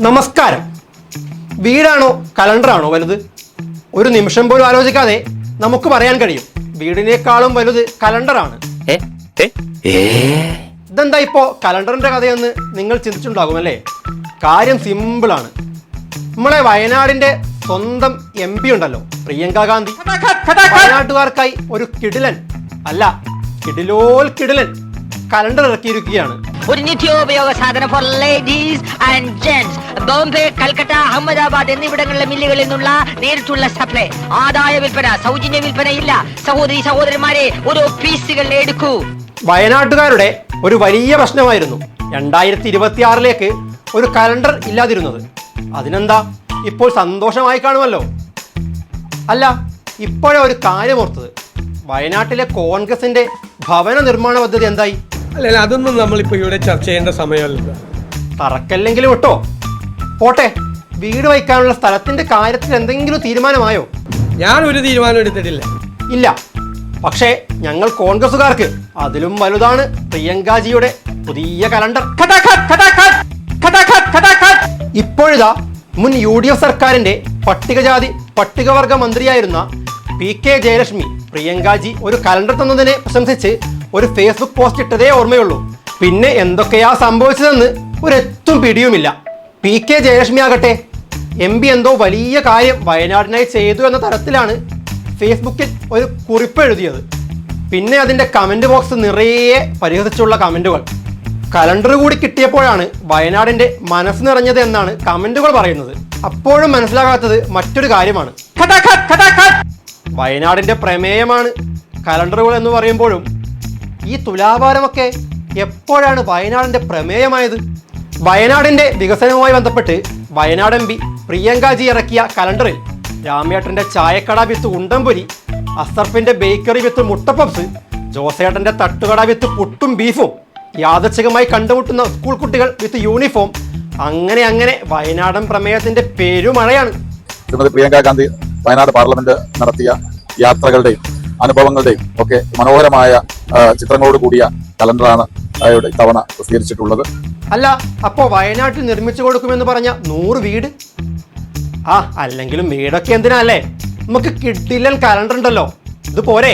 നമസ്കാരം. വീടാണോ കലണ്ടറാണോ വലുത്? ഒരു നിമിഷം പോലും ആലോചിക്കാതെ നമുക്ക് പറയാൻ കഴിയും വീടിനേക്കാളും വലുത് കലണ്ടറാണ്. ഇതെന്താ ഇപ്പോ കലണ്ടറിന്റെ കഥയെന്ന് നിങ്ങൾ ചിന്തിച്ചിട്ടുണ്ടാകും അല്ലേ? കാര്യം സിമ്പിളാണ്. നമ്മളെ വയനാടിന്റെ സ്വന്തം MP ഉണ്ടല്ലോ, പ്രിയങ്ക ഗാന്ധി, വയനാട്ടുകാർക്കായി ഒരു കിടിലൻ കിടിലൻ കലണ്ടർ ഇറക്കിയിരിക്കുകയാണ്. ഒരു നിത്യോപയോഗ സാധനം for ladies and gents. Bombay, Calcutta, Ahmedabad എന്നിവിടങ്ങളിലെ മില്ലുകളിൽ നിന്നുള്ള നേരിട്ടുള്ള സപ്ലൈ. ആദായ വിൽപ്പന, സൗജന്യ വിൽപ്പനയില്ല. സഹോദരി സഹോദരന്മാരെ, ഓരോ പീസുകൾ എടുക്കൂ. വയനാട്ടുകാരുടെ ഒരു വലിയ പ്രശ്നമായിരുന്നു 2026 ഒരു കലണ്ടർ ഇല്ലാതിരുന്നത്. അതിനെന്താ, ഇപ്പോൾ സന്തോഷമായി കാണുമല്ലോ. അല്ല, ഇപ്പോഴേ ഒരു കാര്യം ഓർത്തത്, വയനാട്ടിലെ കോൺഗ്രസിന്റെ ഭവന നിർമ്മാണ പദ്ധതി എന്തായി? അല്ല, അതൊന്നും നമ്മളിപ്പോ ഇവിടെ ചർച്ച ചെയ്യേണ്ട സമയമല്ല. തറക്കല്ലെങ്കിലും വിട്ടോ പോട്ടെ. വീട് വയ്ക്കാനുള്ള സ്ഥലത്തിന്റെ കാര്യത്തിൽ എന്തെങ്കിലും തീരുമാനമായോ? ഞാൻ ഒരു തീരുമാനം എടുത്തിട്ടില്ല. ഇല്ല, പക്ഷേ ഞങ്ങൾ കോൺഗ്രസുകാർക്ക് അതിലും വലുതാണ് പ്രിയങ്കാജിയുടെ പുതിയ കലണ്ടർ. ഇപ്പോഴിതാ മുൻ UDF സർക്കാരിന്റെ പട്ടികജാതി പട്ടികവർഗ മന്ത്രിയായിരുന്ന PK ജയലക്ഷ്മി പ്രിയങ്കാജി ഒരു കലണ്ടർ തന്നതിനെ പ്രശംസിച്ച് ഒരു ഫേസ്ബുക്ക് പോസ്റ്റ് ഇട്ടതേ ഓർമ്മയുള്ളൂ. പിന്നെ എന്തൊക്കെയാ സംഭവിച്ചതെന്ന് ഒരെത്തും പിടിയുമില്ല. PK ജയലക്ഷ്മി ആകട്ടെ MP എന്തോ വലിയ കാര്യം വയനാടിനായി ചെയ്തു എന്ന തരത്തിലാണ് ഫേസ്ബുക്കിൽ ഒരു കുറിപ്പ് എഴുതിയത്. പിന്നെ അതിൻ്റെ കമൻറ്റ് ബോക്സ് നിറയെ പരിഹസിച്ചുള്ള കമൻറ്റുകൾ. കലണ്ടർ കൂടി കിട്ടിയപ്പോഴാണ് വയനാടിൻ്റെ മനസ്സ് നിറഞ്ഞത് എന്നാണ് കമൻറ്റുകൾ പറയുന്നത്. അപ്പോഴും മനസ്സിലാകാത്തത് മറ്റൊരു കാര്യമാണ്. വയനാടിൻ്റെ പ്രമേയമാണ് കലണ്ടറുകൾ എന്ന് പറയുമ്പോഴും ഈ തുലാഭാരമൊക്കെ എപ്പോഴാണ് വയനാടിൻ്റെ പ്രമേയമായത്? വയനാടിൻ്റെ വികസനവുമായി ബന്ധപ്പെട്ട് വയനാട് MP പ്രിയങ്കാജി ഇറക്കിയ കലണ്ടറിൽ രാമേട്ടൻ്റെ ചായക്കട വിത്ത് ഉണ്ടംപൊരി, അസർഫിൻ്റെ ബേക്കറി വിത്ത് മുട്ടപ്പപ്സ്, ജോസേട്ടൻ്റെ തട്ടുകട വിത്ത് പുട്ടും ബീഫും, യാദൃച്ഛികമായി കണ്ടുമുട്ടുന്ന സ്കൂൾ കുട്ടികൾ വിത്ത് യൂണിഫോം, അങ്ങനെ വയനാടൻ പ്രമേയത്തിന്റെ പെരുമഴയാണ്. ശ്രീമതി പ്രിയങ്ക ഗാന്ധി വയനാട് പാർലമെന്റ് നടത്തിയ യാത്രകളുടെയും അനുഭവങ്ങളുടെയും ഒക്കെ മനോഹരമായ ചിത്രങ്ങളോട് കൂടിയ കലണ്ടറാണ് ഇത്തവണ പ്രസിദ്ധീകരിച്ചിട്ടുള്ളത്. അല്ല, അപ്പോ വയനാട്ടിൽ നിർമ്മിച്ചു കൊടുക്കുമെന്ന് പറഞ്ഞ 100 വീട്? അല്ലെങ്കിലും വീടൊക്കെ എന്തിനാ അല്ലേ? നമുക്ക് കിടിലൻ കലണ്ടർ ഉണ്ടല്ലോ, ഇത് പോരെ?